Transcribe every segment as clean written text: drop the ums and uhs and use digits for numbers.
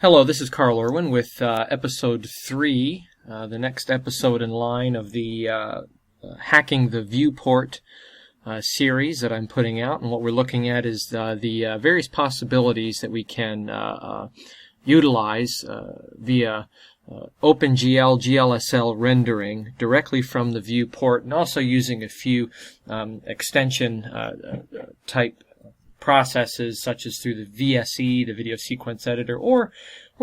Hello, this is Carl Irwin with episode 3, the next episode in line of the Hacking the Viewport series that I'm putting out. And what we're looking at is the various possibilities that we can utilize via OpenGL, GLSL rendering directly from the viewport, and also using a few extension type processes such as through the VSE, the video sequence editor, or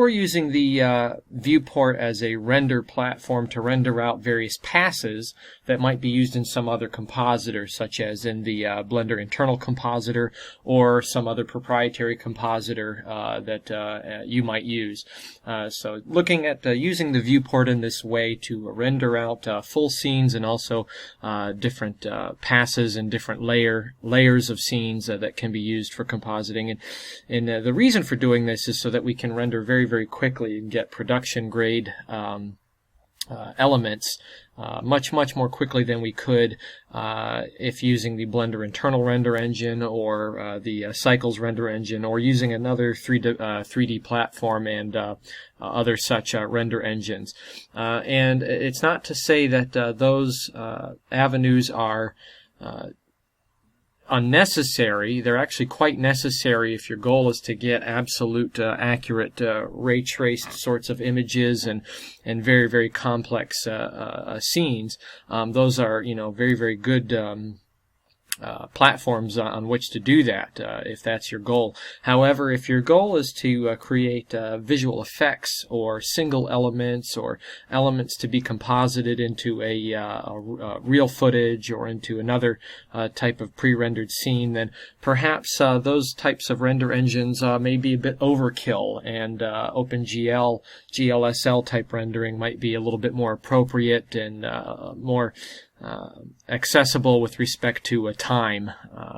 using the viewport as a render platform to render out various passes that might be used in some other compositor, such as in the Blender internal compositor or some other proprietary compositor that you might use. So looking at using the viewport in this way to render out full scenes and also different passes and different layers of scenes that can be used for compositing. And the reason for doing this is so that we can render very quickly and get production grade elements much more quickly than we could if using the Blender internal render engine or the Cycles render engine, or using another 3D platform and other such render engines. And it's not to say that those avenues are unnecessary. They're actually quite necessary if your goal is to get absolute accurate ray traced sorts of images and very complex scenes. Those are very good platforms on which to do that if that's your goal. However, if your goal is to create visual effects or single elements or elements to be composited into a real footage or into another type of pre-rendered scene, then perhaps those types of render engines may be a bit overkill, and OpenGL, GLSL type rendering might be a little bit more appropriate and more accessible with respect to time,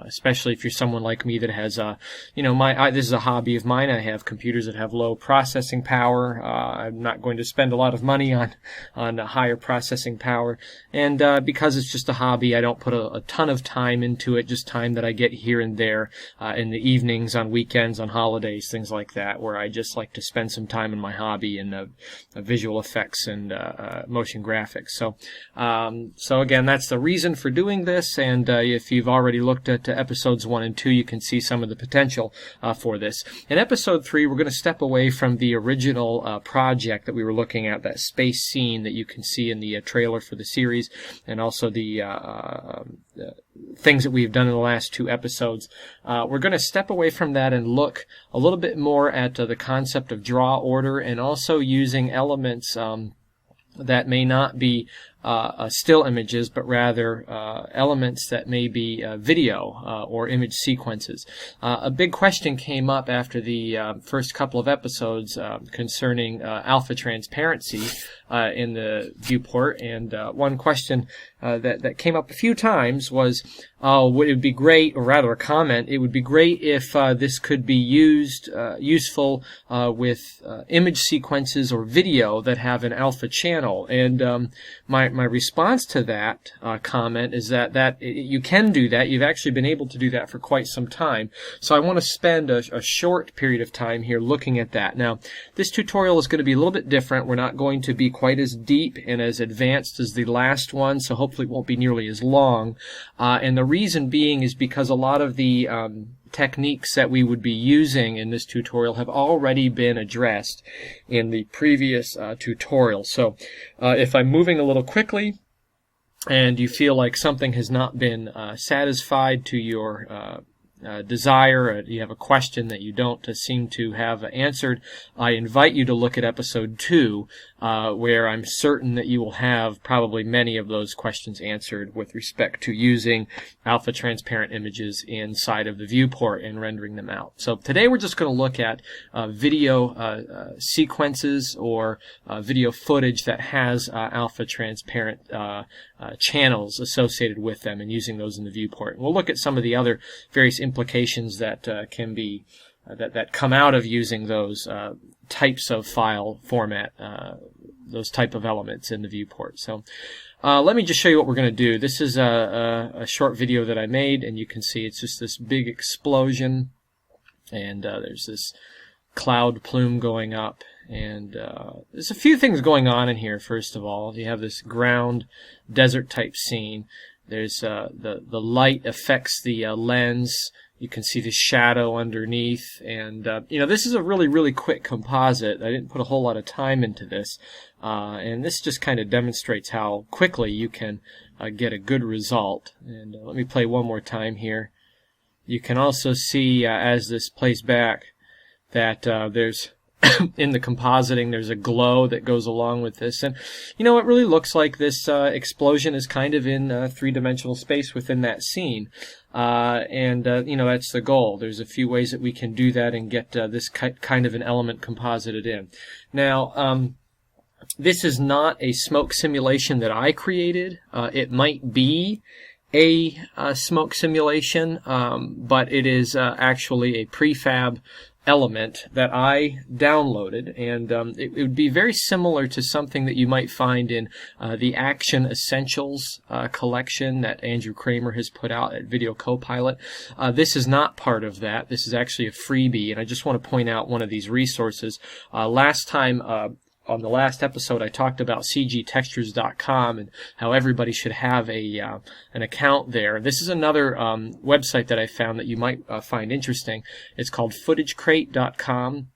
especially if you're someone like me that has, this is a hobby of mine. I have computers that have low processing power. I'm not going to spend a lot of money on higher processing power, and because it's just a hobby, I don't put a ton of time into it. Just time that I get here and there in the evenings, on weekends, on holidays, things like that, where I just like to spend some time in my hobby in visual effects and motion graphics. So again, that's the reason for doing this, and if you've already looked at episodes 1 and 2, you can see some of the potential for this. In episode 3, we're going to step away from the original project that we were looking at, that space scene that you can see in the trailer for the series, and also the things that we've done in the last 2 episodes. We're going to step away from that and look a little bit more at the concept of draw order, and also using elements that may not be still images, but rather elements that may be video or image sequences. A big question came up after the first couple of episodes concerning alpha transparency in the viewport, and one question that came up a few times was, would it be great, or rather a comment, it would be great if this could be useful with image sequences or video that have an alpha channel. And my response to that comment is that you can do that. You've actually been able to do that for quite some time. So I want to spend a short period of time here looking at that. Now, this tutorial is going to be a little bit different. We're not going to be quite as deep and as advanced as the last one, so hopefully it won't be nearly as long. And the reason being is because a lot of the techniques that we would be using in this tutorial have already been addressed in the previous tutorial. So if I'm moving a little quickly and you feel like something has not been satisfied to your desire, you have a question that you don't seem to have answered, I invite you to look at episode 2, where I'm certain that you will have probably many of those questions answered with respect to using alpha transparent images inside of the viewport and rendering them out. So today we're just going to look at video sequences or video footage that has alpha transparent channels associated with them, and using those in the viewport. And we'll look at some of the other various implications that can be that come out of using those types of file format, those type of elements in the viewport. So let me just show you what we're going to do. This is a short video that I made, and you can see it's just this big explosion, and there's this cloud plume going up. And there's a few things going on in here. First of all, you have this ground desert type scene. There's the light affects the lens. You can see the shadow underneath, and this is a really quick composite. I didn't put a whole lot of time into this, and this just kind of demonstrates how quickly you can get a good result. And let me play one more time here. You can also see as this plays back that there's in the compositing, there's a glow that goes along with this. And, it really looks like this explosion is kind of in three-dimensional space within that scene. That's the goal. There's a few ways that we can do that and get this kind of an element composited in. Now, this is not a smoke simulation that I created. It might be a smoke simulation, but it is actually a prefab element that I downloaded, and it would be very similar to something that you might find in the Action Essentials collection that Andrew Kramer has put out at Video Copilot. This is not part of that. This is actually a freebie, and I just want to point out one of these resources. Last time on the last episode, I talked about cgtextures.com and how everybody should have an account there. This is another website that I found that you might find interesting. It's called footagecrate.com.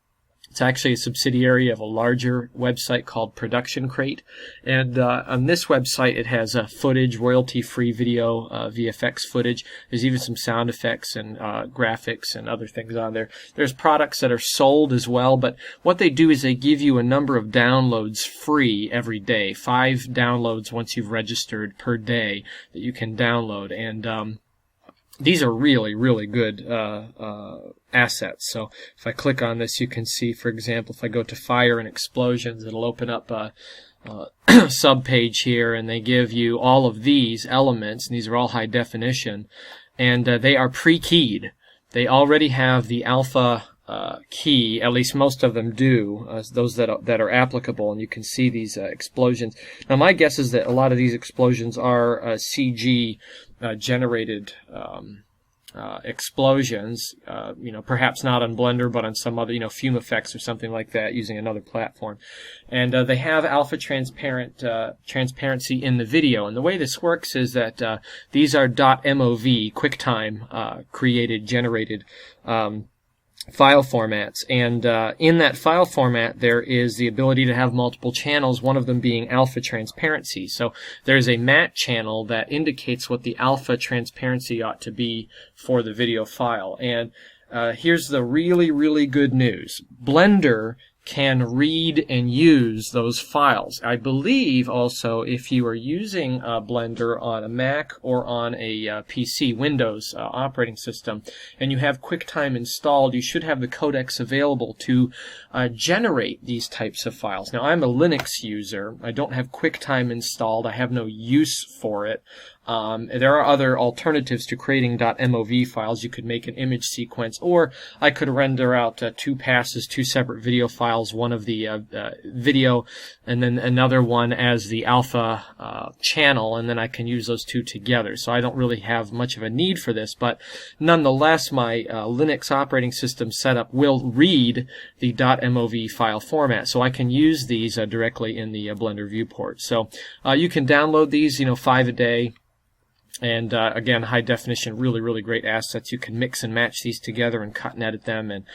It's actually a subsidiary of a larger website called Production Crate. And on this website, it has footage, royalty-free video, VFX footage. There's even some sound effects and graphics and other things on there. There's products that are sold as well, but what they do is they give you a number of downloads free every day. 5 downloads once you've registered per day that you can download. And these are really good assets. So if I click on this, you can see, for example, if I go to Fire and Explosions, it'll open up a sub-page here, and they give you all of these elements, and these are all high definition, and they are pre-keyed. They already have the alpha key, at least most of them do, those that are applicable, and you can see these explosions. Now my guess is that a lot of these explosions are CG generated explosions, perhaps not on Blender, but on some other, Fume Effects or something like that, using another platform. And they have alpha transparency in the video. And the way this works is that these are .mov, QuickTime generated file formats, and in that file format there is the ability to have multiple channels, one of them being alpha transparency. So there's a matte channel that indicates what the alpha transparency ought to be for the video file. And here's the really good news. Blender can read and use those files. I believe also if you are using Blender on a Mac or on a PC, Windows operating system, and you have QuickTime installed, you should have the codecs available to generate these types of files. Now, I'm a Linux user. I don't have QuickTime installed. I have no use for it. There are other alternatives to creating .mov files. You could make an image sequence, or I could render out 2 passes, 2 separate video files, one of the video and then another one as the alpha channel, and then I can use those 2 together. So I don't really have much of a need for this, but nonetheless my Linux operating system setup will read the .mov file format, so I can use these directly in the Blender Viewport. So you can download these, 5 a day. And again, high definition, really great assets. You can mix and match these together and cut and edit them and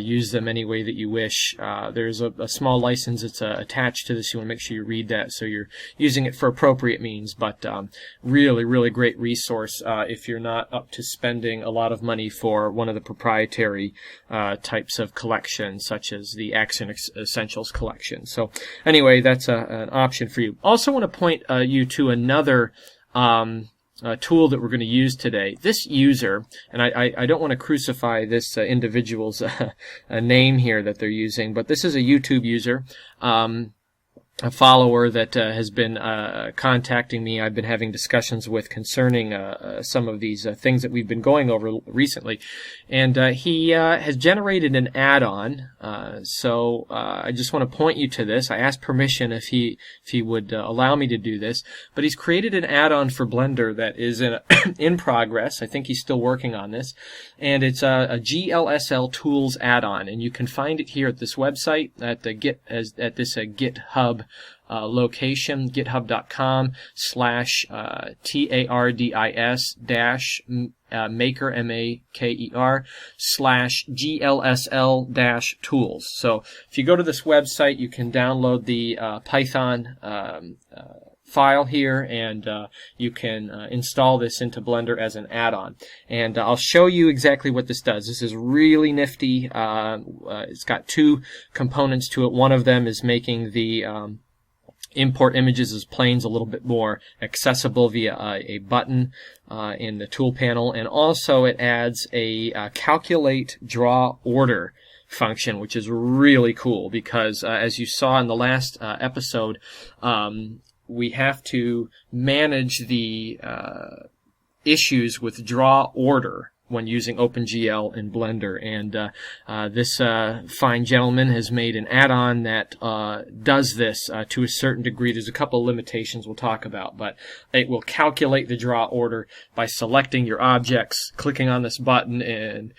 use them any way that you wish. There's a small license that's attached to this. You want to make sure you read that so you're using it for appropriate means. But really great resource if you're not up to spending a lot of money for one of the proprietary types of collections, such as the Action Essentials collection. So anyway, that's an option for you. Also want to point you to another tool that we're going to use today. This user, and I don't want to crucify this individual's name here that they're using, but this is a YouTube user. a follower that has been contacting me. I've been having discussions with concerning some of these things that we've been going over recently, and he has generated an add-on. So I just want to point you to this. I asked permission if he would allow me to do this, but he's created an add-on for Blender that is in progress. I think he's still working on this, and it's a GLSL Tools add-on, and you can find it here at this website at this GitHub location, github.com/TARDIS-maker /GLSL-tools. So if you go to this website, you can download the Python file here, and you can install this into Blender as an add-on. And I'll show you exactly what this does. This is really nifty. It's got two components to it. One of them is making the import images as planes a little bit more accessible via a button in the tool panel, and also it adds a calculate draw order function, which is really cool because as you saw in the last episode, we have to manage the issues with draw order when using OpenGL in Blender, and this fine gentleman has made an add-on that does this to a certain degree. There's a couple of limitations we'll talk about, but it will calculate the draw order by selecting your objects, clicking on this button, and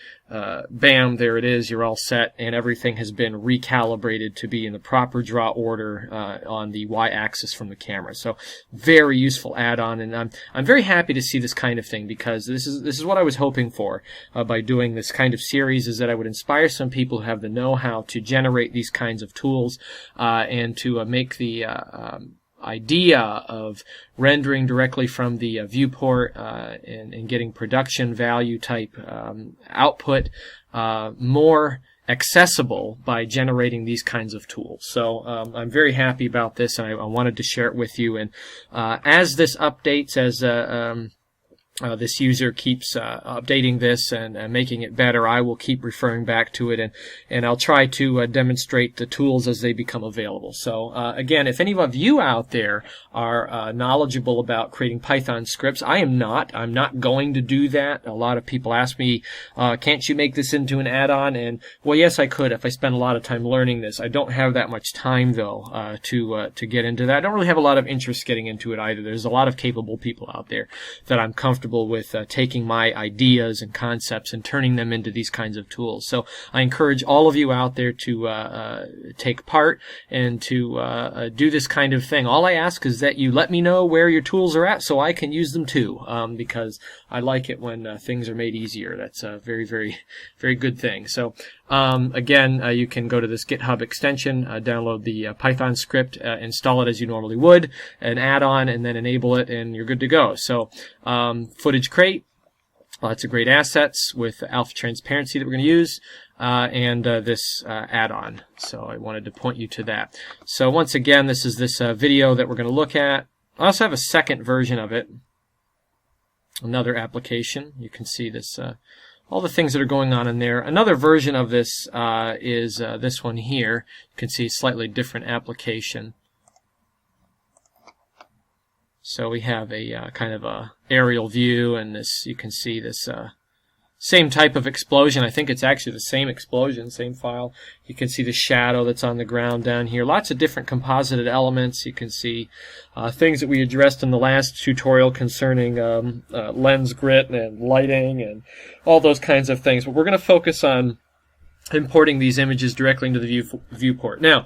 bam, there it is, you're all set, and everything has been recalibrated to be in the proper draw order on the y-axis from the camera. So very useful add-on, and I'm very happy to see this kind of thing, because this is what I was hoping for by doing this kind of series, is that I would inspire some people who have the know-how to generate these kinds of tools and to make the idea of rendering directly from the viewport and getting production value type output more accessible by generating these kinds of tools. So I'm very happy about this, and I wanted to share it with you. And as this updates, as this user keeps updating this and making it better, I will keep referring back to it, and I'll try to demonstrate the tools as they become available. So again, if any of you out there are knowledgeable about creating Python scripts, I'm not going to do that. A lot of people ask me, can't you make this into an add-on? And well, yes, I could if I spent a lot of time learning this. I don't have that much time though to get into that. I don't really have a lot of interest getting into it either. There's a lot of capable people out there that I'm comfortable with taking my ideas and concepts and turning them into these kinds of tools. So I encourage all of you out there to take part and to do this kind of thing. All I ask is that you let me know where your tools are at so I can use them too, because I like it when things are made easier. That's a very, very, very good thing. So again, you can go to this GitHub extension, download the Python script, install it as you normally would, an add-on, and then enable it, and you're good to go. So Footage Crate, lots of great assets with alpha transparency that we're going to use, and this add-on. So I wanted to point you to that. So once again, this is this video that we're going to look at. I also have a second version of it, another application. You can see this, all the things that are going on in there. Another version of this is this one here. You can see a slightly different application. So we have a kind of a aerial view, and this, you can see this same type of explosion. I think it's actually the same explosion, same file. You can see the shadow that's on the ground down here. Lots of different composited elements. You can see things that we addressed in the last tutorial concerning lens grit and lighting and all those kinds of things. But we're going to focus on importing these images directly into the viewport. Now,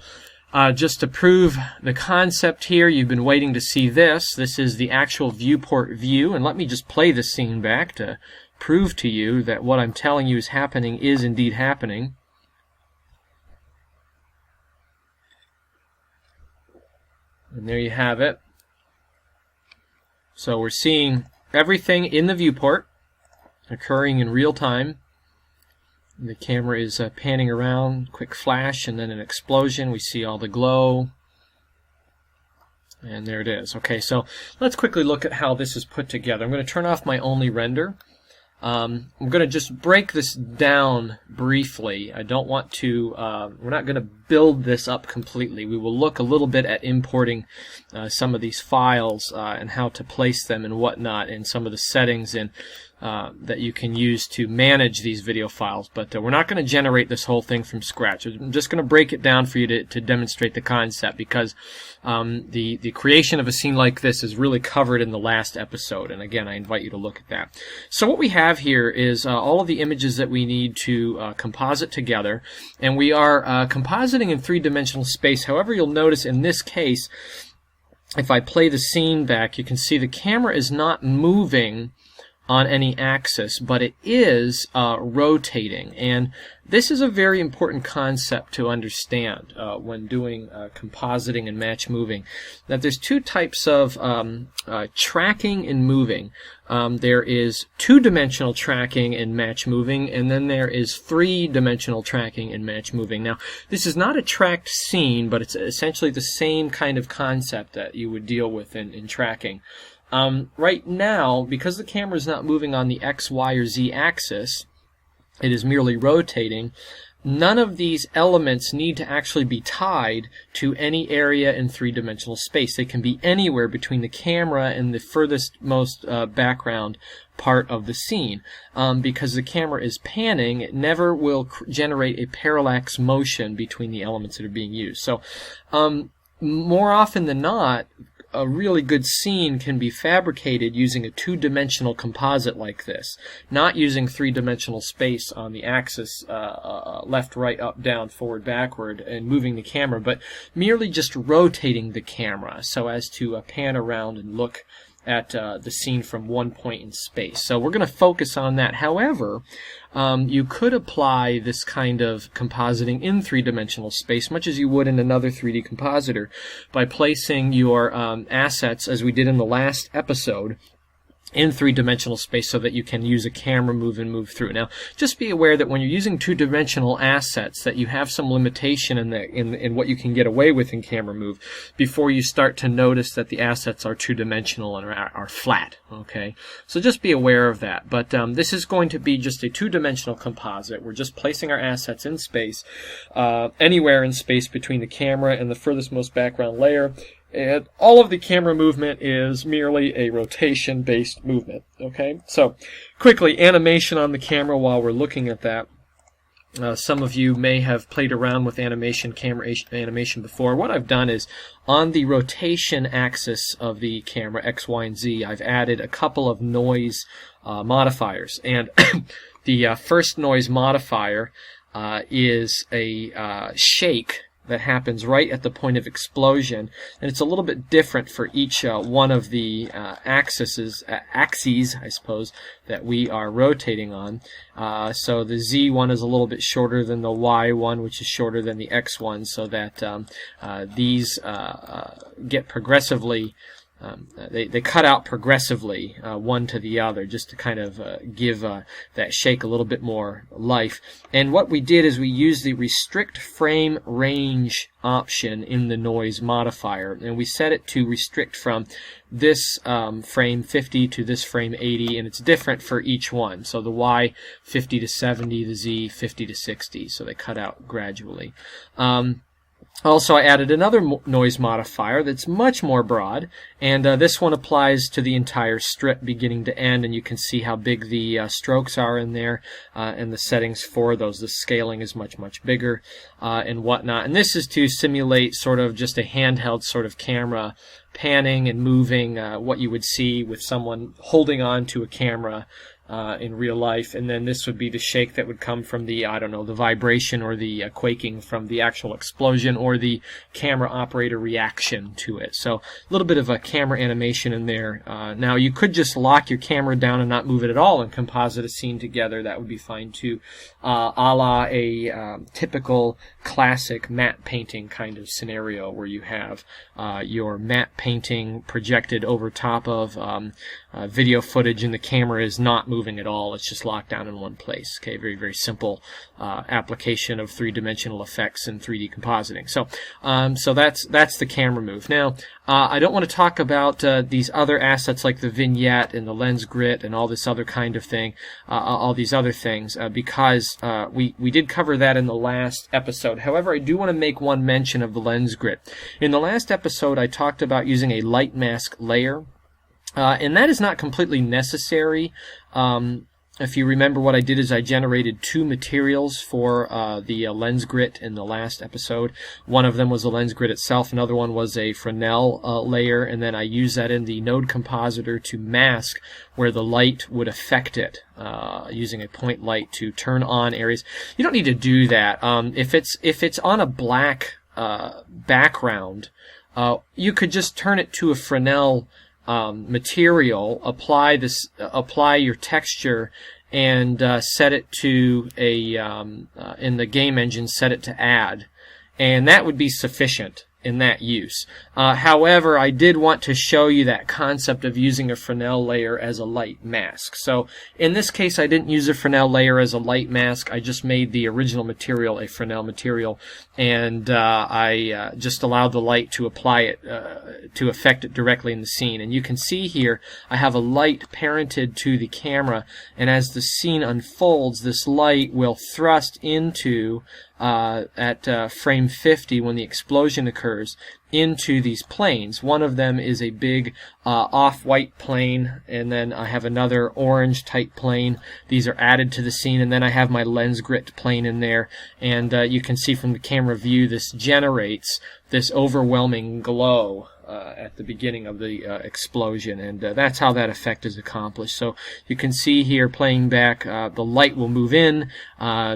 just to prove the concept here, you've been waiting to see this. This is the actual viewport view, and let me just play the scene back to prove to you that what I'm telling you is happening is indeed happening. And there you have it. So we're seeing everything in the viewport occurring in real time. The camera is panning around, quick flash, and then an explosion. We see all the glow. And there it is. Okay, so let's quickly look at how this is put together. I'm going to turn off my only render. I'm going to just break this down briefly. I don't want to, we're not going to build this up completely. We will look a little bit at importing some of these files and how to place them and whatnot, and some of the settings that you can use to manage these video files. But we're not going to generate this whole thing from scratch. I'm just going to break it down for you to demonstrate the concept, because the creation of a scene like this is really covered in the last episode, and again, I invite you to look at that. So what we have here is all of the images that we need to composite together, and we are compositing in three-dimensional space. However, you'll notice in this case, if I play the scene back, you can see the camera is not moving on any axis, but it is rotating, and this is a very important concept to understand when doing compositing and match moving. That there's two types of tracking and moving. There is two-dimensional tracking and match moving, and then there is three-dimensional tracking and match moving. Now, this is not a tracked scene, but it's essentially the same kind of concept that you would deal with in tracking. Right now, because the camera is not moving on the X, Y, or Z axis, it is merely rotating, none of these elements need to actually be tied to any area in three-dimensional space. They can be anywhere between the camera and the furthest most background part of the scene. Because the camera is panning, it never will generate a parallax motion between the elements that are being used. So, more often than not, a really good scene can be fabricated using a two-dimensional composite like this, not using three-dimensional space on the axis, left, right, up, down, forward, backward, and moving the camera, but merely just rotating the camera so as to pan around and look at the scene from one point in space. So we're going to focus on that. However, you could apply this kind of compositing in three-dimensional space, much as you would in another 3D compositor, by placing your assets, as we did in the last episode, in three-dimensional space so that you can use a camera move and move through. Now, just be aware that when you're using two-dimensional assets, that you have some limitation in what you can get away with in camera move before you start to notice that the assets are two-dimensional and are flat. Okay, so just be aware of that. But this is going to be just a two-dimensional composite. We're just placing our assets in space, anywhere in space between the camera and the furthest most background layer. And all of the camera movement is merely a rotation-based movement. Okay, so quickly, animation on the camera while we're looking at that. Some of you may have played around with camera animation before. What I've done is, on the rotation axis of the camera, X, Y, and Z, I've added a couple of noise modifiers. And the first noise modifier is a shake that happens right at the point of explosion, and it's a little bit different for each one of the axes, I suppose, that we are rotating on. So the Z one is a little bit shorter than the Y one, which is shorter than the X one, so that these get progressively they cut out progressively one to the other, just to kind of give that shake a little bit more life. And what we did is we used the restrict frame range option in the noise modifier, and we set it to restrict from this frame 50 to this frame 80, and it's different for each one. So the Y 50 to 70, the Z 50 to 60, so they cut out gradually. Also, I added another noise modifier that's much more broad, and this one applies to the entire strip beginning to end, and you can see how big the strokes are in there, and the settings for those. The scaling is much, much bigger, and whatnot. And this is to simulate sort of just a handheld sort of camera panning and moving, what you would see with someone holding on to a camera in real life, and then this would be the shake that would come from the, I don't know, the vibration or the quaking from the actual explosion or the camera operator reaction to it. So a little bit of a camera animation in there. Now you could just lock your camera down and not move it at all and composite a scene together. That would be fine too, a la a typical classic matte painting kind of scenario where you have your matte painting projected over top of video footage and the camera is not moving at all. It's just locked down in one place. Okay, very, very simple application of three-dimensional effects and 3D compositing. So, so that's the camera move. Now, I don't want to talk about these other assets like the vignette and the lens grit and all this other kind of thing, all these other things, because we did cover that in the last episode. However, I do want to make one mention of the lens grit. In the last episode, I talked about using a light mask layer, and that is not completely necessary. If you remember, what I did is I generated two materials for the lens grit in the last episode. One of them was the lens grit itself, another one was a Fresnel layer, and then I used that in the node compositor to mask where the light would affect it, using a point light to turn on areas. You don't need to do that. If it's on a black background, you could just turn it to a Fresnel material, apply your texture, and set it to a in the game engine, set it to add, and that would be sufficient in that use. However, I did want to show you that concept of using a Fresnel layer as a light mask. So in this case, I didn't use a Fresnel layer as a light mask. I just made the original material a Fresnel material, and I just allowed the light to apply it, to affect it directly in the scene. And you can see here, I have a light parented to the camera, and as the scene unfolds, this light will thrust into at frame 50, when the explosion occurs, into these planes. One of them is a big off-white plane, and then I have another orange type plane. These are added to the scene, and then I have my lens grit plane in there, and you can see from the camera view this generates this overwhelming glow at the beginning of the explosion, and that's how that effect is accomplished. So you can see here, playing back, the light will move in,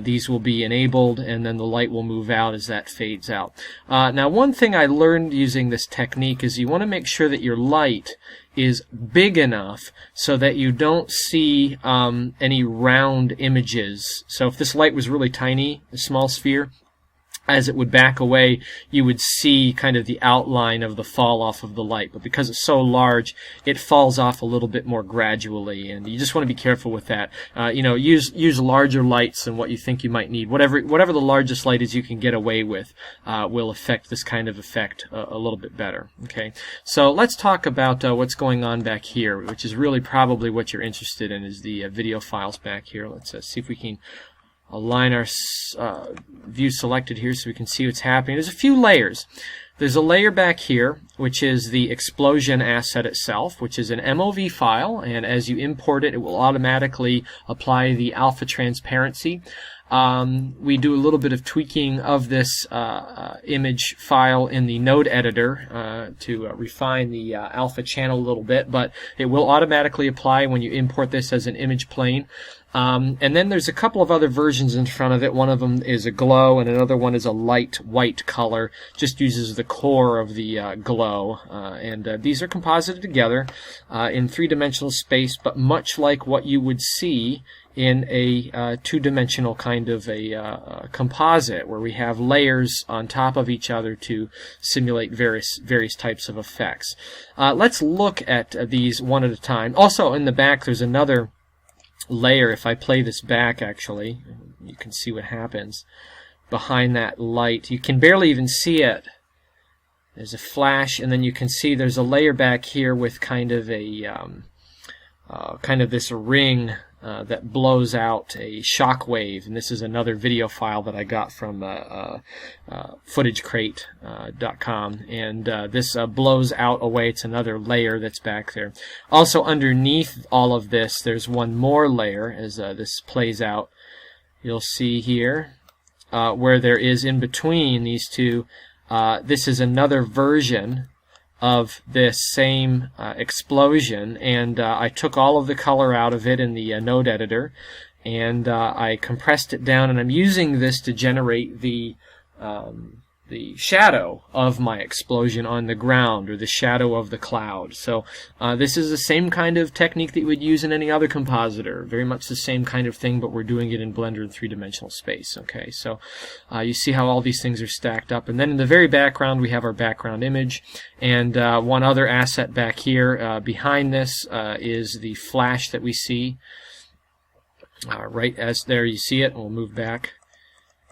these will be enabled, and then the light will move out as that fades out. Now, one thing I learned using this technique is you want to make sure that your light is big enough so that you don't see any round images. So if this light was really tiny, a small sphere, as it would back away, you would see kind of the outline of the fall off of the light. But because it's so large, it falls off a little bit more gradually, and you just want to be careful with that. Use larger lights than what you think you might need. Whatever the largest light is you can get away with will affect this kind of effect a little bit better. Okay, so let's talk about what's going on back here, which is really probably what you're interested in, is the video files back here. Let's see if we can align our view selected here so we can see what's happening. There's a few layers. There's a layer back here, which is the explosion asset itself, which is an MOV file, and as you import it, it will automatically apply the alpha transparency. We do a little bit of tweaking of this image file in the node editor to refine the alpha channel a little bit, but it will automatically apply when you import this as an image plane. And then there's a couple of other versions in front of it. One of them is a glow, and another one is a light white color. Just uses the core of the glow. And these are composited together in three-dimensional space, but much like what you would see in a two-dimensional kind of a composite, where we have layers on top of each other to simulate various types of effects. Let's look at these one at a time. Also, in the back, there's another layer. If I play this back, actually, you can see what happens behind that light. You can barely even see it. There's a flash, and then you can see there's a layer back here with kind of a this ring that blows out a shock wave, and this is another video file that I got from FootageCrate.com, and this blows out away. It's another layer that's back there. Also, underneath all of this, there's one more layer. As this plays out, you'll see here where there is, in between these two, this is another version of this same explosion, and I took all of the color out of it in the node editor, and I compressed it down, and I'm using this to generate the shadow of my explosion on the ground, or the shadow of the cloud. So this is the same kind of technique that you would use in any other compositor. Very much the same kind of thing, but we're doing it in Blender in three-dimensional space. Okay, so you see how all these things are stacked up. And then in the very background, we have our background image. And one other asset back here behind this is the flash that we see. right as there you see it. We'll move back.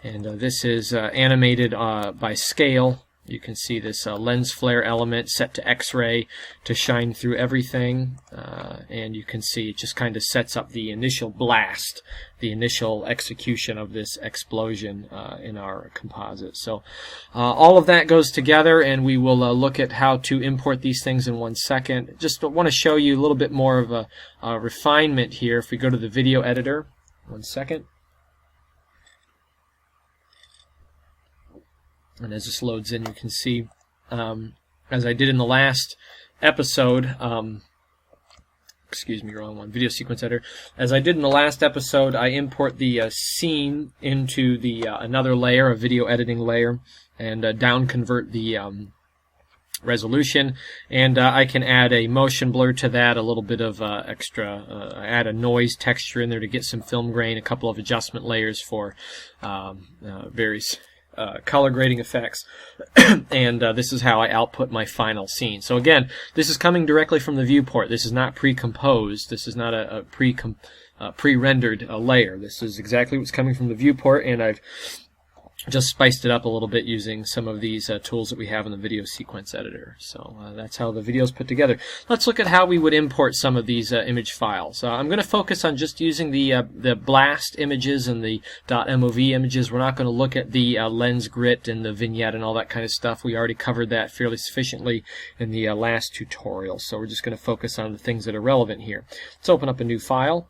And this is animated by scale. You can see this lens flare element set to X-ray to shine through everything, and you can see it just kind of sets up the initial blast, the initial execution of this explosion in our composite. So all of that goes together, and we will look at how to import these things in 1 second. Just want to show you a little bit more of a refinement here. If we go to the video editor, 1 second. And as this loads in, you can see, as I did in the last episode, excuse me, wrong one, video sequence editor. As I did in the last episode, I import the scene into the another layer, a video editing layer, and down convert the resolution, and I can add a motion blur to that, a little bit of extra, add a noise texture in there to get some film grain, a couple of adjustment layers for various color grading effects, and this is how I output my final scene. So again, this is coming directly from the viewport. This is not pre-composed. This is not a pre-rendered layer. This is exactly what's coming from the viewport, and I've just spiced it up a little bit using some of these tools that we have in the video sequence editor. So that's how the video is put together. Let's look at how we would import some of these image files. I'm going to focus on just using the blast images and the .mov images. We're not going to look at the lens grit and the vignette and all that kind of stuff. We already covered that fairly sufficiently in the last tutorial. So we're just going to focus on the things that are relevant here. Let's open up a new file.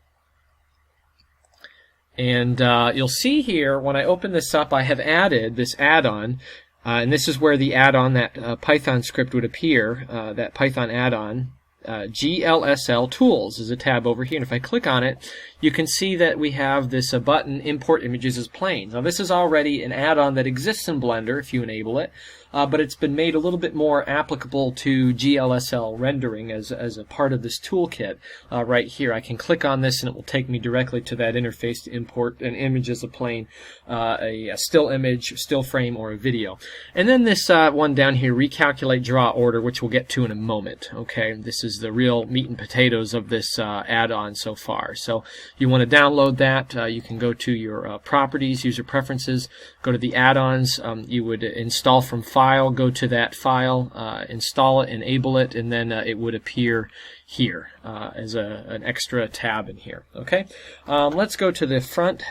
And you'll see here, when I open this up, I have added this add-on, and this is where the add-on, that Python script would appear, that Python add-on. GLSL Tools is a tab over here, and if I click on it, you can see that we have this button, Import Images as Planes. Now this is already an add-on that exists in Blender if you enable it, but it's been made a little bit more applicable to GLSL rendering as a part of this toolkit right here. I can click on this and it will take me directly to that interface to import an image as a plane, a still image, still frame, or a video. And then this one down here, Recalculate Draw Order, which we'll get to in a moment. Okay, this is the real meat and potatoes of this add-on so far. So you want to download that. You can go to your properties, user preferences, go to the add-ons. You would install from file, go to that file, install it, enable it, and then it would appear here as an extra tab in here. Okay, let's go to the front.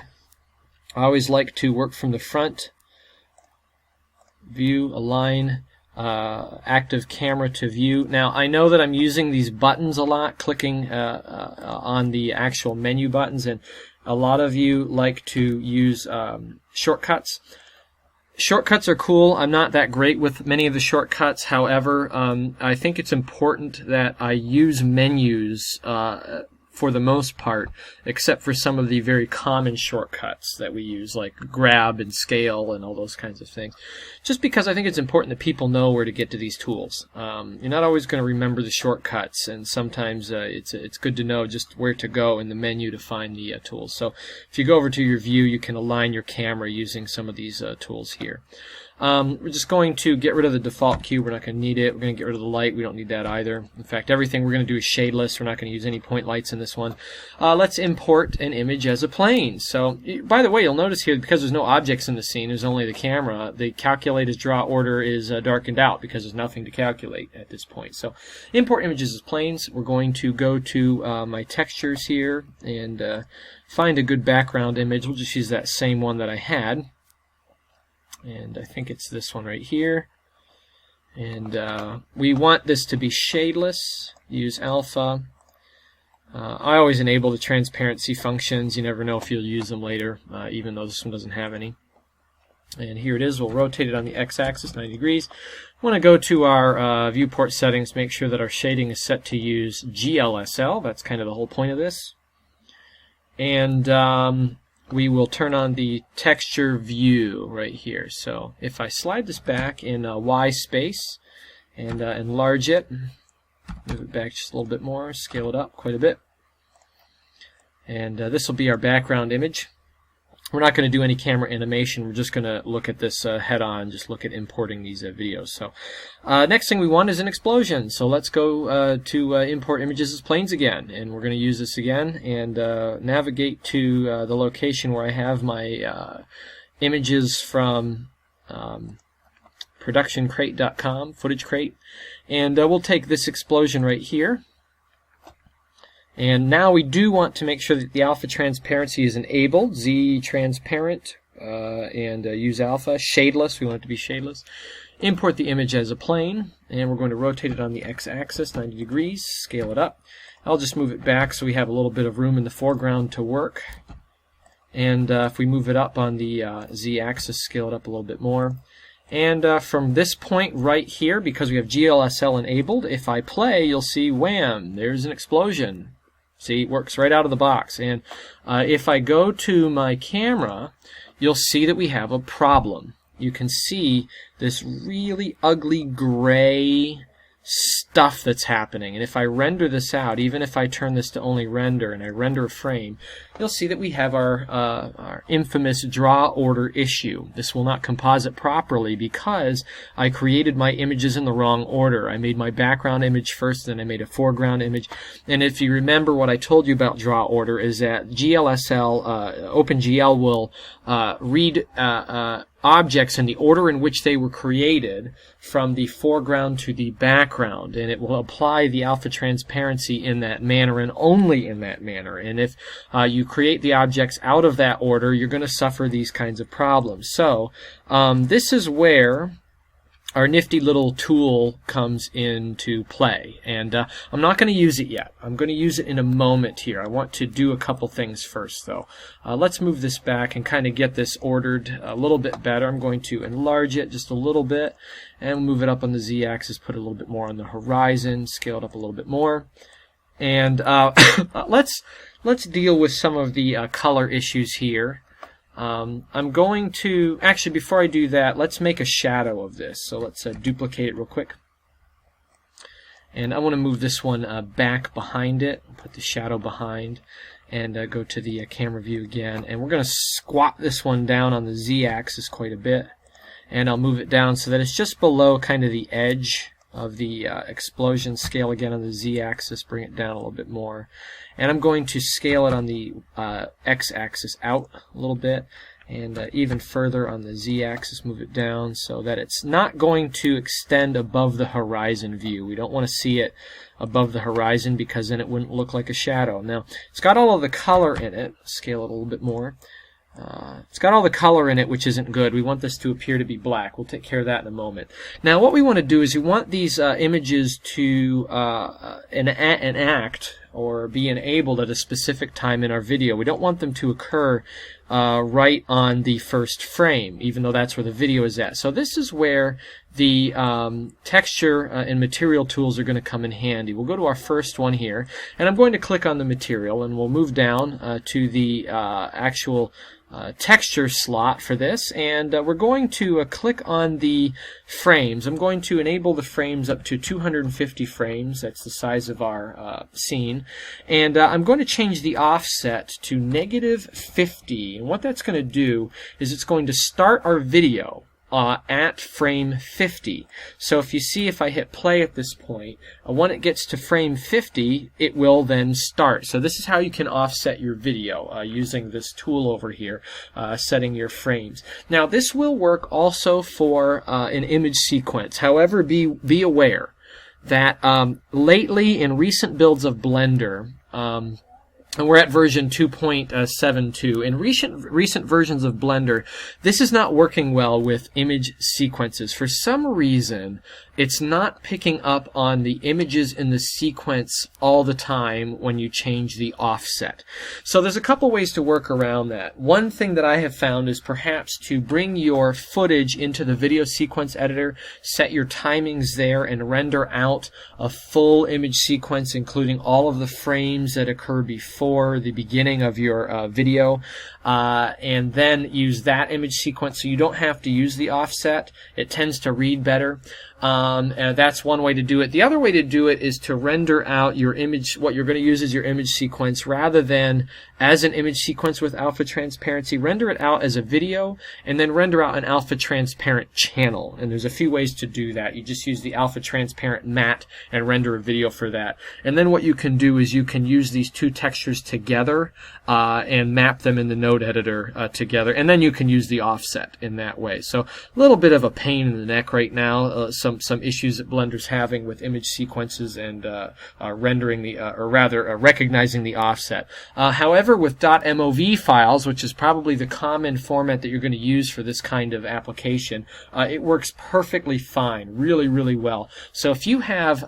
I always like to work from the front. View, align, active camera to view. Now I know that I'm using these buttons a lot, clicking on the actual menu buttons, and a lot of you like to use shortcuts. Shortcuts are cool. I'm not that great with many of the shortcuts. However, I think it's important that I use menus for the most part, except for some of the very common shortcuts that we use, like grab and scale and all those kinds of things. Just because I think it's important that people know where to get to these tools. You're not always going to remember the shortcuts, and sometimes it's good to know just where to go in the menu to find the tools. So if you go over to your view, you can align your camera using some of these tools here. We're just going to get rid of the default cube. We're not going to need it. We're going to get rid of the light. We don't need that either. In fact, everything we're going to do is shadeless. We're not going to use any point lights in this one. Let's import an image as a plane. So, by the way, you'll notice here, because there's no objects in the scene, there's only the camera, the calculate as draw order is darkened out because there's nothing to calculate at this point. So, import images as planes. We're going to go to my textures here and find a good background image. We'll just use that same one that I had. And I think it's this one right here. And we want this to be shadeless. Use alpha. I always enable the transparency functions. You never know if you'll use them later, even though this one doesn't have any. And here it is. We'll rotate it on the x-axis 90 degrees. We want to go to our viewport settings, make sure that our shading is set to use GLSL. That's kind of the whole point of this. And we will turn on the texture view right here. So if I slide this back in Y space and enlarge it, move it back just a little bit more, scale it up quite a bit, and this will be our background image. we're not going to do any camera animation. We're just going to look at this head on, just look at importing these videos. So next thing we want is an explosion. So let's go to import images as planes again, and we're going to use this again and navigate to the location where I have my images from productioncrate.com, footage crate, and we'll take this explosion right here. And now we do want to make sure that the alpha transparency is enabled. Z transparent and use alpha. Shadeless, we want it to be shadeless. Import the image as a plane, and we're going to rotate it on the x-axis 90 degrees, scale it up. I'll just move it back so we have a little bit of room in the foreground to work. And if we move it up on the z-axis, scale it up a little bit more. And from this point right here, because we have GLSL enabled, if I play, you'll see, wham, there's an explosion. See, it works right out of the box. And if I go to my camera, you'll see that we have a problem. You can see this really ugly gray stuff that's happening. And if I render this out, even if I turn this to only render and I render a frame, you'll see that we have our infamous draw order issue. This will not composite properly because I created my images in the wrong order. I made my background image first, then I made a foreground image. And if you remember what I told you about draw order is that GLSL, OpenGL will read objects in the order in which they were created from the foreground to the background, and it will apply the alpha transparency in that manner and only in that manner. And if you create the objects out of that order, you're going to suffer these kinds of problems. So this is where our nifty little tool comes into play, and I'm not going to use it yet. I'm going to use it in a moment here. I want to do a couple things first, though. Let's move this back and kind of get this ordered a little bit better. I'm going to enlarge it just a little bit and move it up on the z-axis, put a little bit more on the horizon, scale it up a little bit more, and let's deal with some of the color issues here. I'm going to, actually before I do that, let's make a shadow of this. So let's duplicate it real quick. And I want to move this one back behind it, put the shadow behind, and go to the camera view again. And we're going to squat this one down on the z-axis quite a bit. And I'll move it down so that it's just below kind of the edge of the explosion. Scale again on the z-axis, bring it down a little bit more. And I'm going to scale it on the x-axis out a little bit, and even further on the z-axis, move it down so that it's not going to extend above the horizon view. We don't want to see it above the horizon because then it wouldn't look like a shadow. Now, it's got all of the color in it. Scale it a little bit more. It's got all the color in it, which isn't good. We want this to appear to be black. We'll take care of that in a moment. Now, what we want to do is we want these images to enact or be enabled at a specific time in our video. We don't want them to occur right on the first frame, even though that's where the video is at. So this is where the texture and material tools are going to come in handy. We'll go to our first one here, and I'm going to click on the material, and we'll move down to the actual texture slot for this, and we're going to click on the frames. I'm going to enable the frames up to 250 frames. That's the size of our scene, and I'm going to change the offset to -50, and what that's going to do is it's going to start our video at frame 50. So if you see, if I hit play at this point, when it gets to frame 50, it will then start. So this is how you can offset your video using this tool over here, setting your frames. Now this will work also for an image sequence. However, be aware that lately in recent builds of Blender, and we're at version 2.72. In recent versions of Blender, this is not working well with image sequences. For some reason, it's not picking up on the images in the sequence all the time when you change the offset. So there's a couple ways to work around that. One thing that I have found is perhaps to bring your footage into the video sequence editor, set your timings there, and render out a full image sequence, including all of the frames that occur before the beginning of your video. and then use that image sequence, so you don't have to use the offset. It tends to read better. And that's one way to do it. The other way to do it is to render out your image, what you're going to use as your image sequence, rather than as an image sequence with alpha transparency. Render it out as a video, and then render out an alpha transparent channel. And there's a few ways to do that. You just use the alpha transparent matte and render a video for that. And then what you can do is you can use these two textures together and map them in the node editor together, and then you can use the offset in that way. So a little bit of a pain in the neck right now. Some issues that Blender's having with image sequences and rendering the, or rather recognizing the offset. However, with .mov files, which is probably the common format that you're going to use for this kind of application, it works perfectly fine, really, really well. So if you have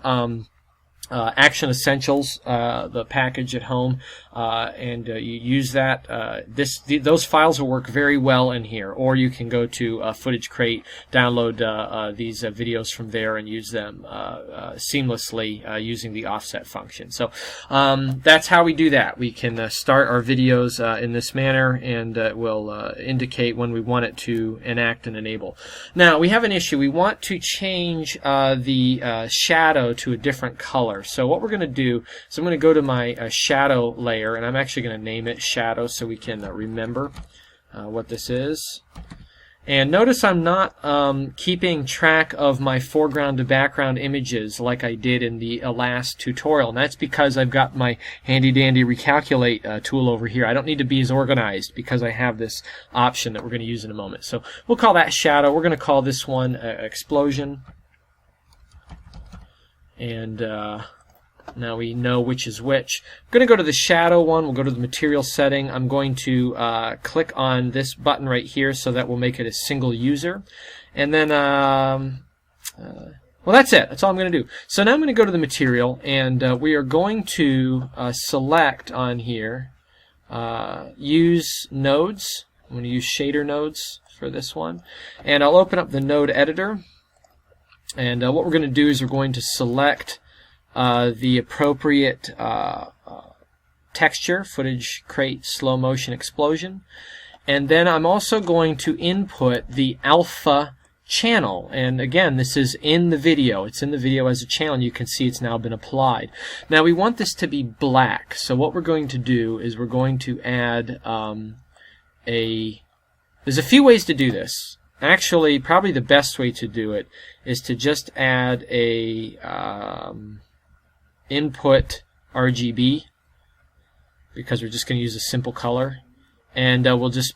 Action Essentials, the package at home, and you use that, those files will work very well in here. Or you can go to Footage Crate, download these videos from there, and use them seamlessly using the offset function. So that's how we do that. We can start our videos in this manner, and it will indicate when we want it to enact and enable. Now we have an issue. We want to change the shadow to a different color. So what we're going to do is I'm going to go to my shadow layer, and I'm actually going to name it shadow so we can remember what this is. And notice I'm not keeping track of my foreground to background images like I did in the last tutorial. And that's because I've got my handy dandy recalculate tool over here. I don't need to be as organized because I have this option that we're going to use in a moment. So we'll call that shadow. We're going to call this one explosion. And now we know which is which. I'm going to go to the shadow one. We'll go to the material setting. I'm going to click on this button right here, so that will make it a single user. And then, well, that's it. That's all I'm going to do. So now I'm going to go to the material, and we are going to select on here, use nodes. I'm going to use shader nodes for this one. And I'll open up the node editor. And what we're going to do is we're going to select the appropriate texture, Footage Crate Slow Motion Explosion. And then I'm also going to input the alpha channel. And again, this is in the video. It's in the video as a channel, and you can see it's now been applied. Now we want this to be black. So what we're going to do is we're going to add there's a few ways to do this. Actually, probably the best way to do it is to just add a input RGB, because we're just going to use a simple color. And we'll just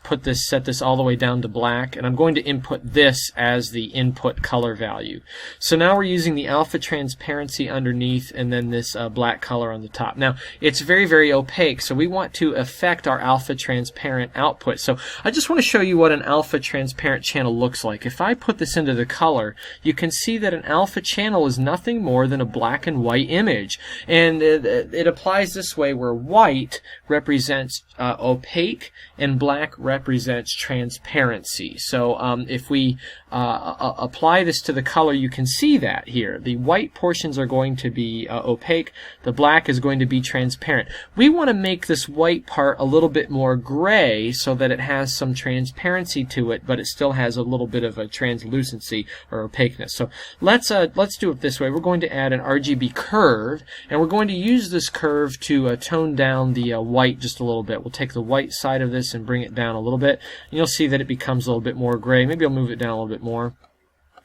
set this all the way down to black, and I'm going to input this as the input color value. So now we're using the alpha transparency underneath, and then this black color on the top. Now it's very, very opaque, so we want to affect our alpha transparent output. So I just want to show you what an alpha transparent channel looks like. If I put this into the color, you can see that an alpha channel is nothing more than a black and white image, and it applies this way, where white represents opaque and black represents transparency. So if we apply this to the color, you can see that here. The white portions are going to be opaque, the black is going to be transparent. We want to make this white part a little bit more gray so that it has some transparency to it, but it still has a little bit of a translucency or opaqueness. So let's do it this way. We're going to add an RGB curve, and we're going to use this curve to tone down the white just a little bit. We'll take the white side of this and bring it down a little bit, and you'll see that it becomes a little bit more gray. Maybe I'll move it down a little bit more.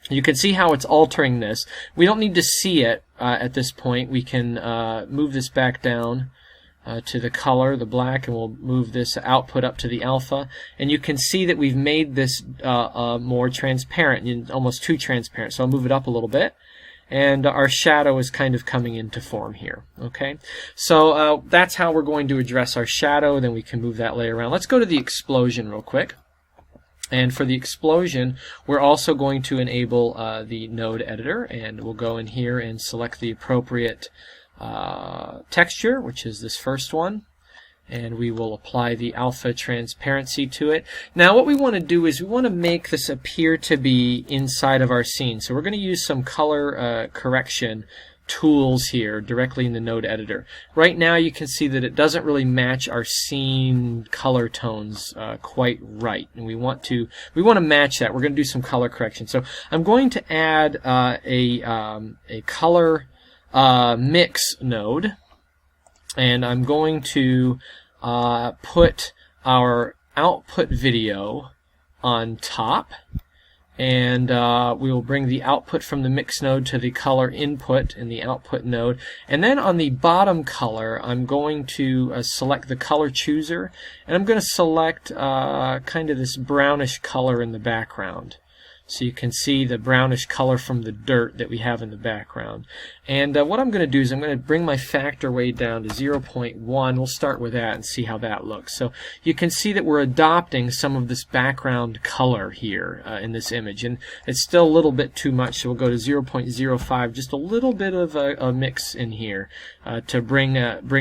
You can see how it's altering this. We don't need to see it at this point. We can move this back down to the color, the black, and we'll move this output up to the alpha, and you can see that we've made this more transparent, almost too transparent. So I'll move it up a little bit, and our shadow is kind of coming into form here. Okay, so that's how we're going to address our shadow. Then we can move that layer around. Let's go to the explosion real quick. And for the explosion, we're also going to enable the node editor, and we'll go in here and select the appropriate texture, which is this first one, and we will apply the alpha transparency to it. Now what we want to do is we want to make this appear to be inside of our scene. So we're going to use some color correction tools here directly in the node editor. Right now you can see that it doesn't really match our scene color tones quite right, and we want to match that. We're going to do some color correction. So I'm going to add a color mix node, and I'm going to put our output video on top, and we will bring the output from the mix node to the color input in the output node. And then on the bottom color, I'm going to select the color chooser, and I'm going to select kind of this brownish color in the background. So you can see the brownish color from the dirt that we have in the background. And what I'm going to do is I'm going to bring my factor way down to 0.1. We'll start with that and see how that looks. So you can see that we're adopting some of this background color here in this image. And it's still a little bit too much, so we'll go to 0.05, just a little bit of a mix in here to bring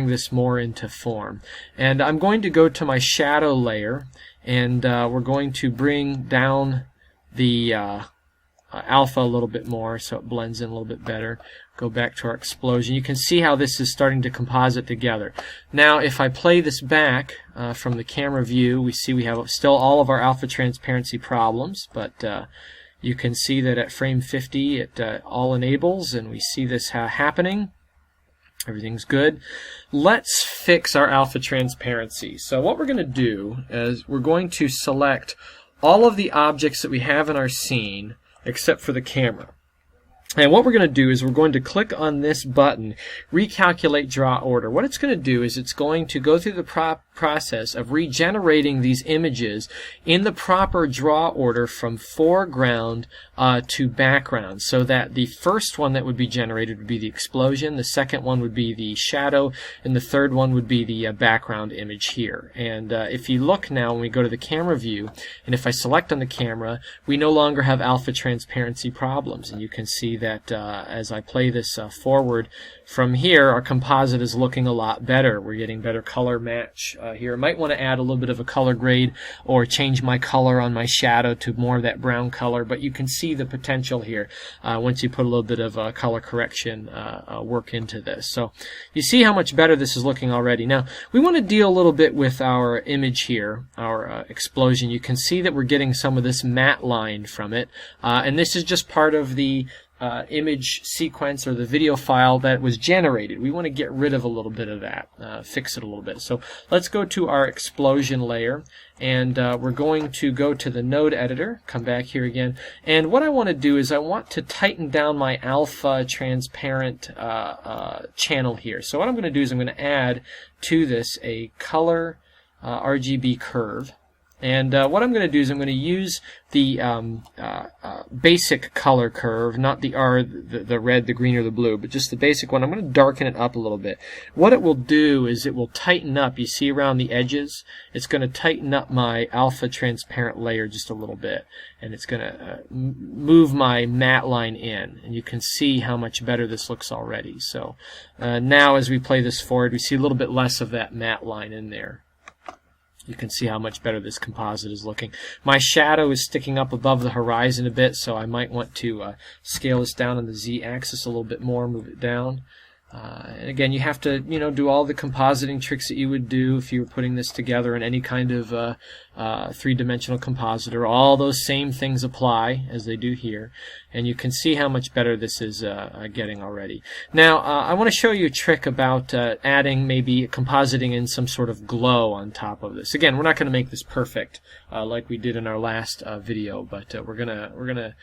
this more into form. And I'm going to go to my shadow layer, and we're going to bring down the alpha a little bit more so it blends in a little bit better. Go back to our explosion. You can see how this is starting to composite together. Now if I play this back from the camera view, we see we have still all of our alpha transparency problems, but you can see that at frame 50 it all enables, and we see this happening. Everything's good. Let's fix our alpha transparency. So what we're going to do is we're going to select all of the objects that we have in our scene except for the camera. And what we're going to do is we're going to click on this button, Recalculate Draw Order. What it's going to do is it's going to go through the process of regenerating these images in the proper draw order from foreground to background, so that the first one that would be generated would be the explosion, the second one would be the shadow, and the third one would be the background image here. And if you look now, when we go to the camera view, and if I select on the camera, we no longer have alpha transparency problems, and you can see that as I play this forward from here, our composite is looking a lot better. We're getting better color match here. I might want to add a little bit of a color grade or change my color on my shadow to more of that brown color, but you can see the potential here once you put a little bit of color correction work into this. So you see how much better this is looking already. Now we want to deal a little bit with our image here, our explosion. You can see that we're getting some of this matte line from it, and this is just part of the image sequence or the video file that was generated. We want to get rid of a little bit of that, fix it a little bit. So let's go to our explosion layer, and we're going to go to the node editor, come back here again, and what I want to do is I want to tighten down my alpha transparent channel here. So what I'm going to do is I'm going to add to this a color RGB curve. And what I'm going to do is I'm going to use the basic color curve, not the the red, the green, or the blue, but just the basic one. I'm going to darken it up a little bit. What it will do is it will tighten up. You see around the edges, it's going to tighten up my alpha transparent layer just a little bit, and it's going to move my matte line in, and you can see how much better this looks already. So now as we play this forward, we see a little bit less of that matte line in there. You can see how much better this composite is looking. My shadow is sticking up above the horizon a bit, so I might want to scale this down on the Z-axis a little bit more, move it down. And again, you have to, do all the compositing tricks that you would do if you were putting this together in any kind of three-dimensional compositor. All those same things apply as they do here, and you can see how much better this is getting already. Now, I want to show you a trick about adding maybe compositing in some sort of glow on top of this. Again, we're not going to make this perfect like we did in our last video, but we're gonna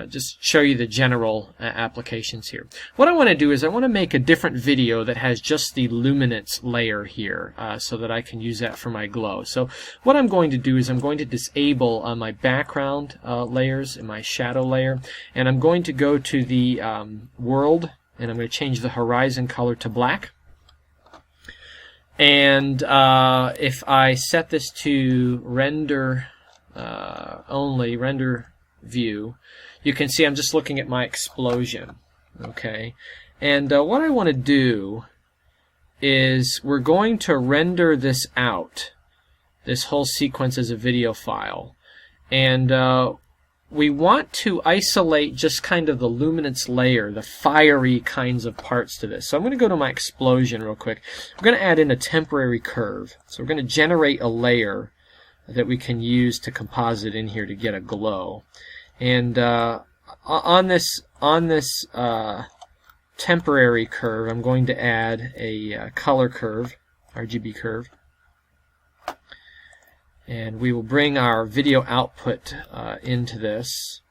just show you the general applications here. What I want to do is I want to make a different video that has just the luminance layer here so that I can use that for my glow. So what I'm going to do is I'm going to disable my background layers in my shadow layer, and I'm going to go to the world, and I'm going to change the horizon color to black. And if I set this to render only, render view, you can see I'm just looking at my explosion. Okay, and what I want to do is we're going to render this out, this whole sequence as a video file, and we want to isolate just kind of the luminance layer, the fiery kinds of parts to this. So I'm going to go to my explosion real quick. We're going to add in a temporary curve. So we're going to generate a layer that we can use to composite in here to get a glow. And on this temporary curve, I'm going to add a color curve, RGB curve. And we will bring our video output into this.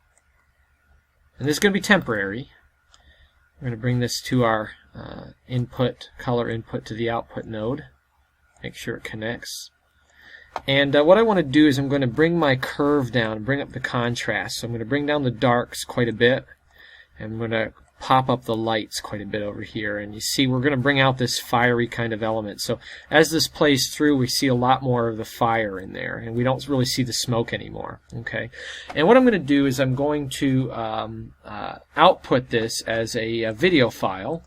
And this is going to be temporary. We're going to bring this to our input, color input to the output node. Make sure it connects. And what I want to do is I'm going to bring my curve down, bring up the contrast. So I'm going to bring down the darks quite a bit. And I'm going to pop up the lights quite a bit over here, and you see we're going to bring out this fiery kind of element. So as this plays through, we see a lot more of the fire in there, and we don't really see the smoke anymore. Okay, and what I'm going to do is I'm going to output this as a video file.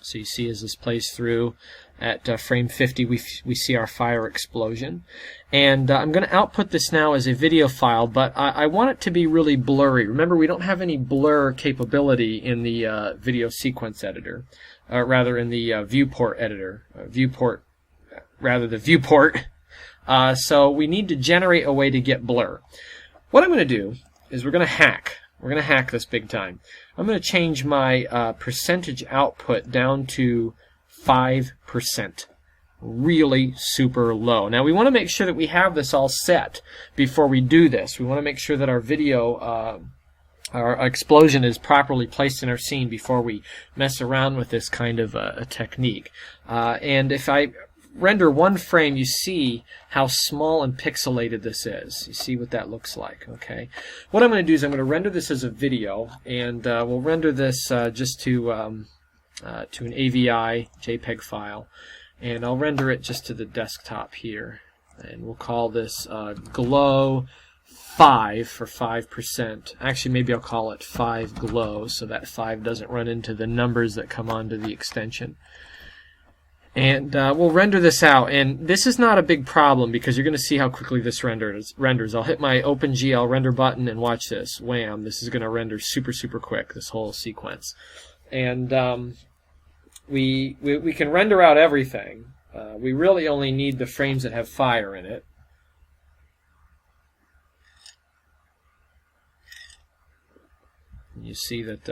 So you see as this plays through at frame 50, we see our fire explosion. And I'm going to output this now as a video file, but I want it to be really blurry. Remember, we don't have any blur capability in the video sequence editor, rather in the viewport editor, the viewport. So we need to generate a way to get blur. What I'm going to do is we're going to hack. We're going to hack this big time. I'm going to change my percentage output down to 5%. Really super low. Now we want to make sure that we have this all set before we do this. We want to make sure that our video, our explosion is properly placed in our scene before we mess around with this kind of a technique. And if I render one frame, you see how small and pixelated this is. You see what that looks like. Okay. What I'm going to do is I'm going to render this as a video, and we'll render this just to an AVI JPEG file, and I'll render it just to the desktop here, and we'll call this glow 5 for 5%. Actually, maybe I'll call it 5 glow so that 5 doesn't run into the numbers that come onto the extension. And we'll render this out, and this is not a big problem because you're going to see how quickly this renders. I'll hit my OpenGL render button and watch this. Wham! This is going to render super quick, this whole sequence. And we can render out everything. We really only need the frames that have fire in it. And you see that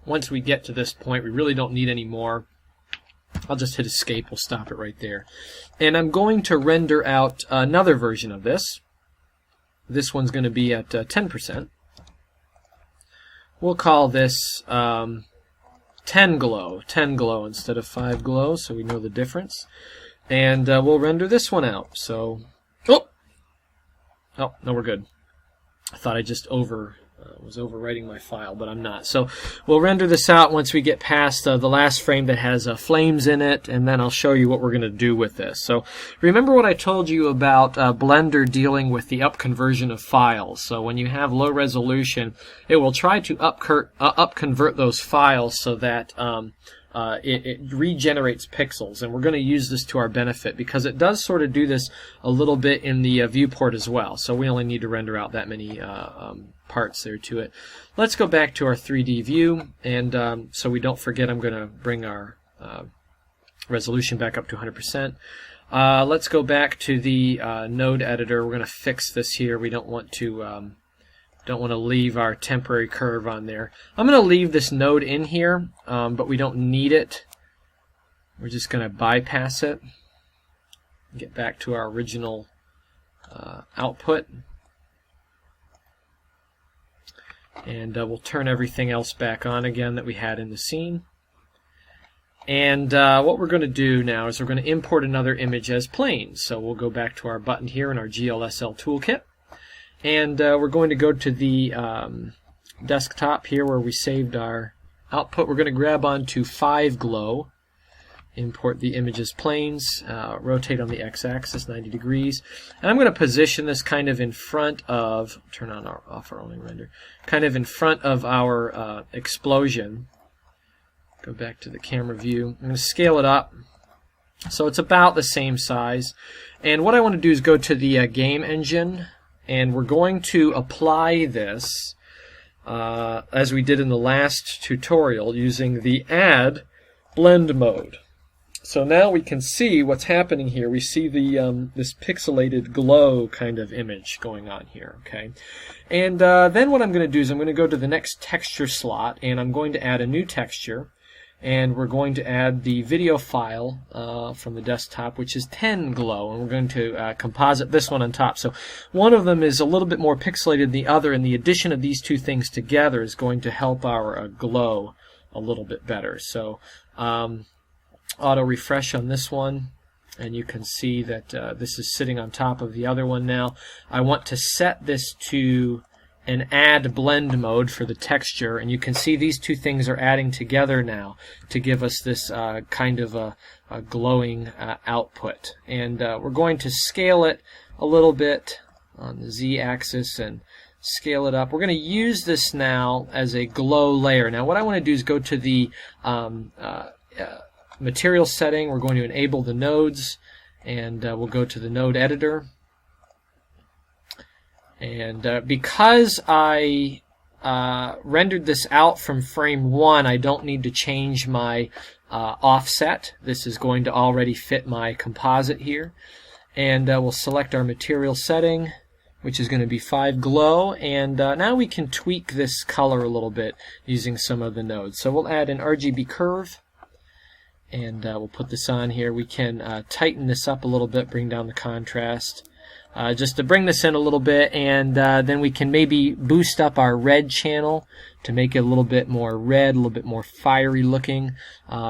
once we get to this point, we really don't need any more. I'll just hit escape. We'll stop it right there. And I'm going to render out another version of this. This one's going to be at 10%. We'll call this 10 glow instead of 5 glow, so we know the difference. And we'll render this one out. So, oh, no, we're good. I thought I just was overwriting my file, but I'm not. So we'll render this out once we get past the last frame that has flames in it, and then I'll show you what we're going to do with this. So remember what I told you about Blender dealing with the upconversion of files. So when you have low resolution, it will try to upconvert those files so that it regenerates pixels, and we're going to use this to our benefit because it does sort of do this a little bit in the viewport as well. So we only need to render out that many parts there to it. Let's go back to our 3D view, and so we don't forget, I'm going to bring our resolution back up to 100%. Let's go back to the node editor. We're going to fix this here. We don't want to leave our temporary curve on there. I'm going to leave this node in here, but we don't need it. We're just going to bypass it. Get back to our original output. And we'll turn everything else back on again that we had in the scene. And what we're going to do now is we're going to import another image as planes. So we'll go back to our button here in our GLSL toolkit. And we're going to go to the desktop here where we saved our output. We're going to grab onto 5 glow, import the image as planes, rotate on the x-axis 90 degrees, and I'm going to position this kind of in front of, turn on off our only render, kind of in front of our explosion. Go back to the camera view. I'm going to scale it up so it's about the same size. And what I want to do is go to the game engine and we're going to apply this as we did in the last tutorial using the Add Blend mode. So now we can see what's happening here. We see the this pixelated glow kind of image going on here, okay? And then what I'm going to do is I'm going to go to the next texture slot, and I'm going to add a new texture, and we're going to add the video file from the desktop, which is 10 glow, and we're going to composite this one on top. So one of them is a little bit more pixelated than the other, and the addition of these two things together is going to help our glow a little bit better. So auto refresh on this one, and you can see that this is sitting on top of the other one now. I want to set this to an add blend mode for the texture, and you can see these two things are adding together now to give us this kind of a glowing output. And we're going to scale it a little bit on the Z-axis and scale it up. We're going to use this now as a glow layer. Now what I want to do is go to the material setting. We're going to enable the nodes, and we'll go to the node editor. And because I rendered this out from frame 1, I don't need to change my offset. This is going to already fit my composite here. And we'll select our material setting, which is going to be 5 glow, and now we can tweak this color a little bit using some of the nodes. So we'll add an RGB curve, and we'll put this on here. We can tighten this up a little bit, bring down the contrast, just to bring this in a little bit, and then we can maybe boost up our red channel to make it a little bit more red, a little bit more fiery looking.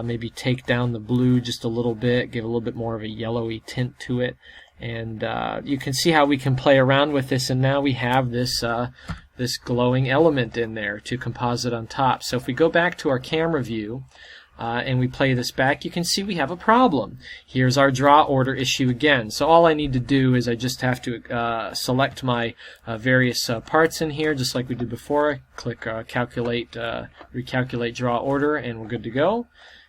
Maybe take down the blue just a little bit, give a little bit more of a yellowy tint to it. And you can see how we can play around with this, and now we have this this glowing element in there to composite on top. So if we go back to our camera view and we play this back, you can see we have a problem. Here's our draw order issue again. So all I need to do is I just have to select my various parts in here, just like we did before. Click calculate, recalculate draw order, and we're good to go.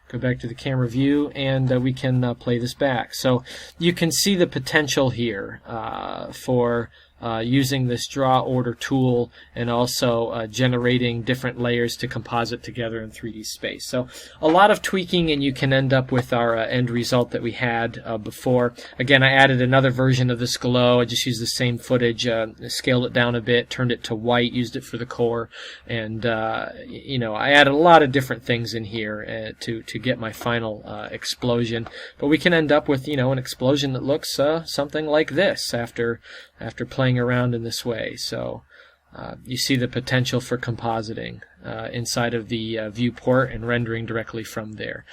Go back to the camera view, and we can play this back. So you can see the potential here for using this draw order tool, and also generating different layers to composite together in 3D space. So a lot of tweaking, and you can end up with our end result that we had before. Again, I added another version of this glow. I just used the same footage, scaled it down a bit, turned it to white, used it for the core, and you know, I added a lot of different things in here to get my final explosion. But we can end up with, you know, an explosion that looks something like this after playing around in this way. So you see the potential for compositing inside of the viewport and rendering directly from there.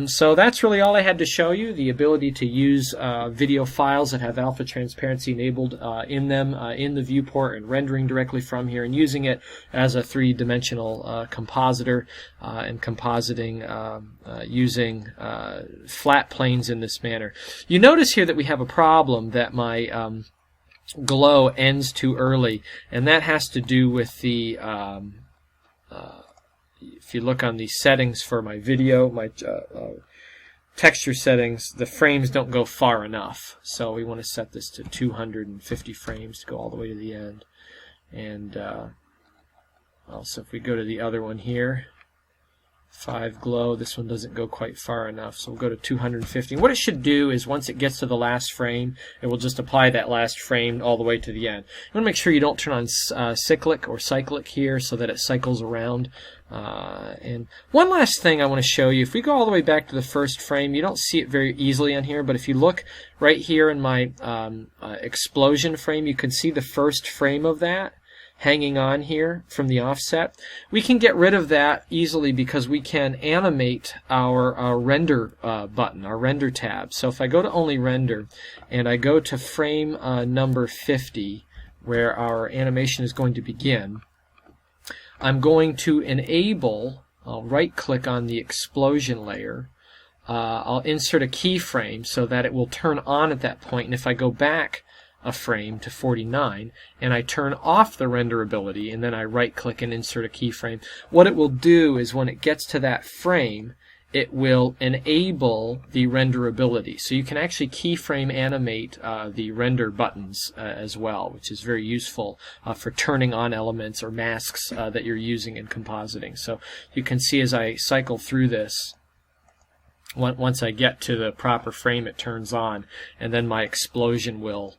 So that's really all I had to show you, the ability to use video files that have alpha transparency enabled in them in the viewport, and rendering directly from here, and using it as a three-dimensional compositor, and compositing using flat planes in this manner. You notice here that we have a problem, that my glow ends too early, and that has to do with the if you look on the settings for my video, my texture settings, the frames don't go far enough, so we want to set this to 250 frames to go all the way to the end. And also if we go to the other one here, 5 glow, this one doesn't go quite far enough, so we'll go to 250. What it should do is, once it gets to the last frame, it will just apply that last frame all the way to the end. You want to make sure you don't turn on cyclic or cyclic here, so that it cycles around. And one last thing I want to show you, if we go all the way back to the first frame, you don't see it very easily on here, but if you look right here in my explosion frame, you can see the first frame of that hanging on here from the offset. We can get rid of that easily because we can animate our render button, our render tab. So if I go to only render, and I go to frame number 50, where our animation is going to begin, I'm going to enable, I'll right click on the explosion layer, I'll insert a keyframe so that it will turn on at that point, and if I go back a frame to 49 and I turn off the renderability, and then I right click and insert a keyframe, what it will do is, when it gets to that frame, it will enable the renderability. So you can actually keyframe animate the render buttons as well, which is very useful for turning on elements or masks that you're using in compositing. So you can see as I cycle through this, once I get to the proper frame, it turns on, and then my explosion will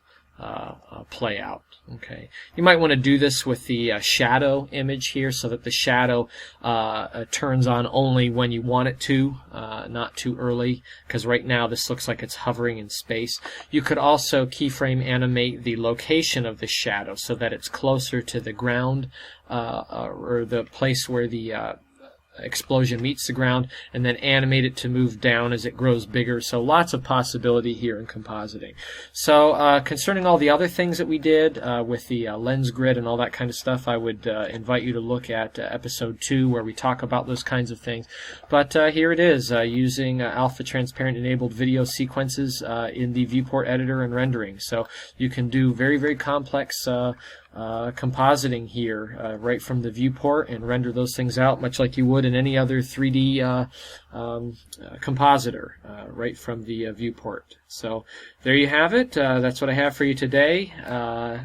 play out. Okay, you might want to do this with the shadow image here, so that the shadow turns on only when you want it to, not too early, because right now this looks like it's hovering in space. You could also keyframe animate the location of the shadow so that it's closer to the ground, or the place where the explosion meets the ground, and then animate it to move down as it grows bigger. So lots of possibility here in compositing. So concerning all the other things that we did with the lens grid and all that kind of stuff, I would invite you to look at episode 2 where we talk about those kinds of things. But here it is, using alpha transparent enabled video sequences in the viewport editor and rendering. So you can do very, very complex compositing here right from the viewport and render those things out much like you would in any other 3D compositor right from the viewport. So there you have it. That's what I have for you today,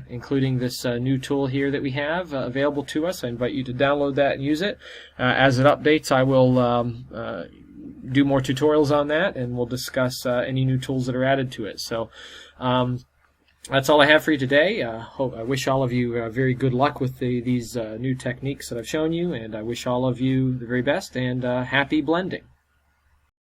including this new tool here that we have available to us. I invite you to download that and use it. As it updates, I will do more tutorials on that, and we'll discuss any new tools that are added to it. So that's all I have for you today. I wish all of you very good luck with these new techniques that I've shown you, and I wish all of you the very best and happy blending.